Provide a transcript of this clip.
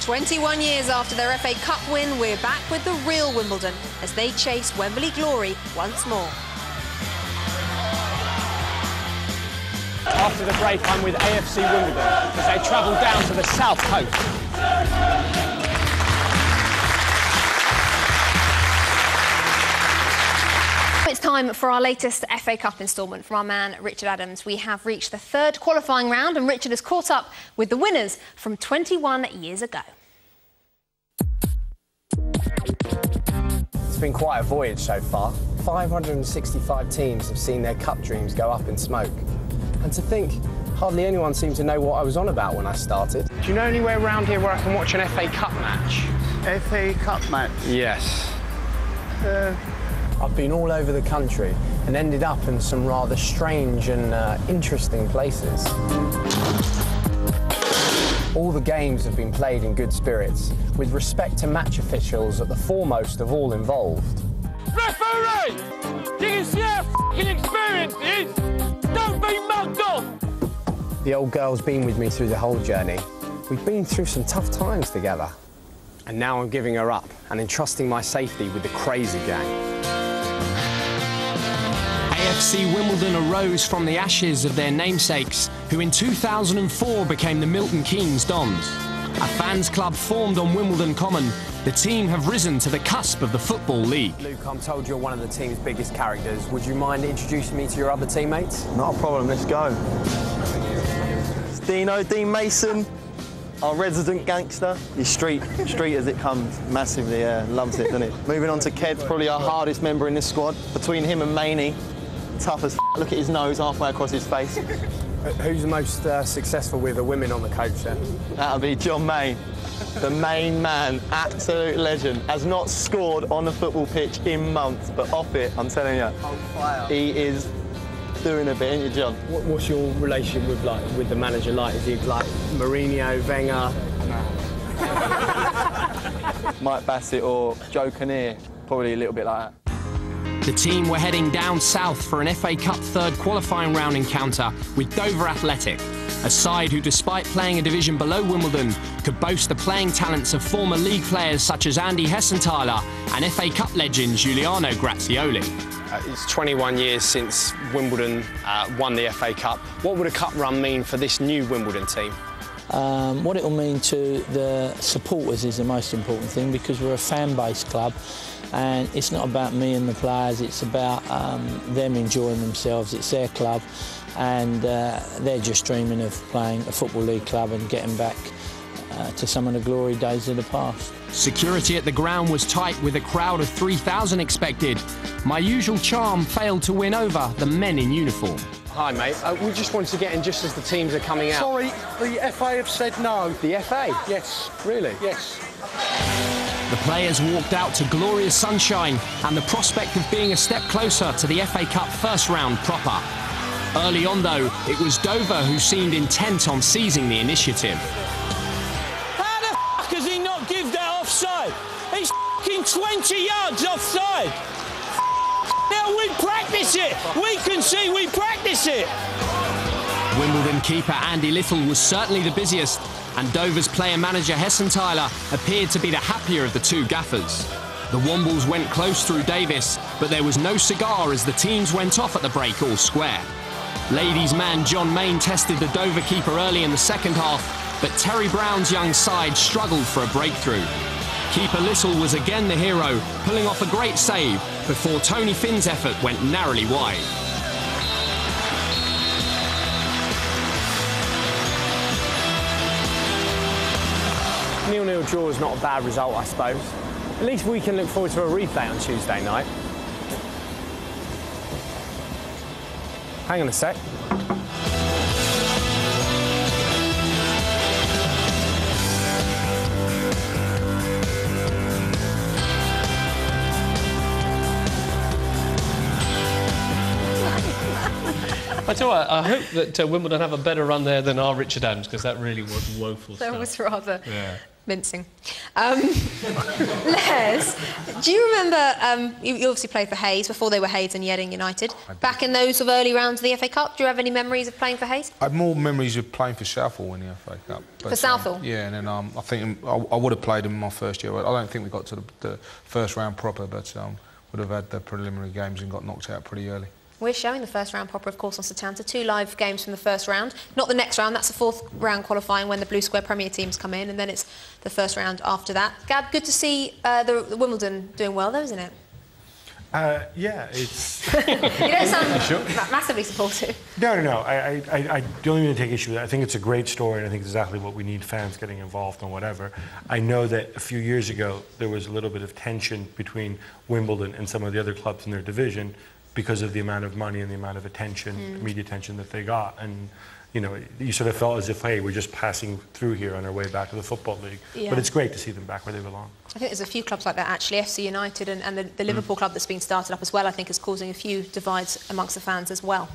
21 years after their FA Cup win, we're back with the real Wimbledon as they chase Wembley glory once more. After the break, I'm with AFC Wimbledon as they travel down to the south coast. It's time for our latest FA Cup instalment from our man Richard Adams. We have reached the third qualifying round and Richard has caught up with the winners from 21 years ago. It's been quite a voyage so far. 565 teams have seen their cup dreams go up in smoke. And to think, hardly anyone seemed to know what I was on about when I started. Do you know anywhere around here where I can watch an FA Cup match? FA Cup match? Yes. I've been all over the country and ended up in some rather strange and interesting places. All the games have been played in good spirits, with respect to match officials at the foremost of all involved. Referee! You can see how f***ing experienced it is! Don't be mugged off! The old girl's been with me through the whole journey. We've been through some tough times together. And now I'm giving her up and entrusting my safety with the crazy gang. AFC Wimbledon arose from the ashes of their namesakes, who in 2004 became the Milton Keynes Dons. A fans club formed on Wimbledon Common, the team have risen to the cusp of the Football League. Luke, I'm told you're one of the team's biggest characters. Would you mind introducing me to your other teammates? Not a problem, let's go. It's Dean Mason, our resident gangster. He's street as it comes, massively, loves it, doesn't he? Moving on to Ked, probably our hardest member in this squad. Between him and Maney, tough as f***. Look at his nose halfway across his face. Who's the most successful with the women on the coach then? That'll be John Main, the main man, absolute legend. Has not scored on a football pitch in months, but off it, I'm telling you, he is doing a bit, ain't you, John? What's your relationship with the manager like? Is he like Mourinho, Wenger? Mike Bassett or Joe Kinnear, probably a little bit like that. The team were heading down south for an FA Cup third qualifying round encounter with Dover Athletic, a side who, despite playing a division below Wimbledon, could boast the playing talents of former league players such as Andy Hessenthaler and FA Cup legend Giuliano Grazioli. It's 21 years since Wimbledon won the FA Cup. What would a cup run mean for this new Wimbledon team? What it will mean to the supporters is the most important thing, because we're a fan-based club. And it's not about me and the players, it's about them enjoying themselves. It's their club, and they're just dreaming of playing a Football League club and getting back to some of the glory days of the past. Security at the ground was tight, with a crowd of 3,000 expected. My usual charm failed to win over the men in uniform. Hi, mate. We just wanted to get in just as the teams are coming out. Sorry, the FA have said no. The FA? Yes. Really? Yes. The players walked out to glorious sunshine and the prospect of being a step closer to the FA Cup first round proper. Early on, though, it was Dover who seemed intent on seizing the initiative. How the f*** has he not give that offside? He's f***ing 20 yards offside. Now we practice it. We can see we practice it. Wimbledon keeper Andy Little was certainly the busiest, and Dover's player-manager Hessenthaler appeared to be the happier of the two gaffers. The Wombles went close through Davis, but there was no cigar as the teams went off at the break all square. Ladies' man John Main tested the Dover keeper early in the second half, but Terry Brown's young side struggled for a breakthrough. Keeper Little was again the hero, pulling off a great save before Tony Finn's effort went narrowly wide. 0-0 draw is not a bad result, I suppose. At least we can look forward to a replay on Tuesday night. Hang on a sec. I tell you what, I hope that Wimbledon have a better run there than our Richard Adams, because that really was woeful stuff. That was rather mincing. Les, do you remember, you obviously played for Hayes before they were Hayes and Yeading United. Back in those sort of early rounds of the FA Cup, do you have any memories of playing for Hayes? I have more memories of playing for Southall in the FA Cup. For Southall? Yeah, and then I think I would have played in my first year. I don't think we got to the first round proper, but would have had the preliminary games and got knocked out pretty early. We're showing the first round proper, of course, on Setanta. 2 live games from the first round. Not the next round, that's the 4th round qualifying when the Blue Square Premier teams come in, and then it's the first round after that. Gab, good to see the Wimbledon doing well, though, isn't it? Yeah, it's... You don't sound massively supportive. No. I don't even take issue with it. I think it's a great story, and I think it's exactly what we need, fans getting involved and whatever. I know that a few years ago, there was a little bit of tension between Wimbledon and some of the other clubs in their division because of the amount of money and the amount of attention, media attention that they got. And, you know, you sort of felt as if, hey, we're just passing through here on our way back to the Football League. Yeah. But it's great to see them back where they belong. I think there's a few clubs like that, actually. FC United and the Liverpool club that's been started up as well, I think, is causing a few divides amongst the fans as well.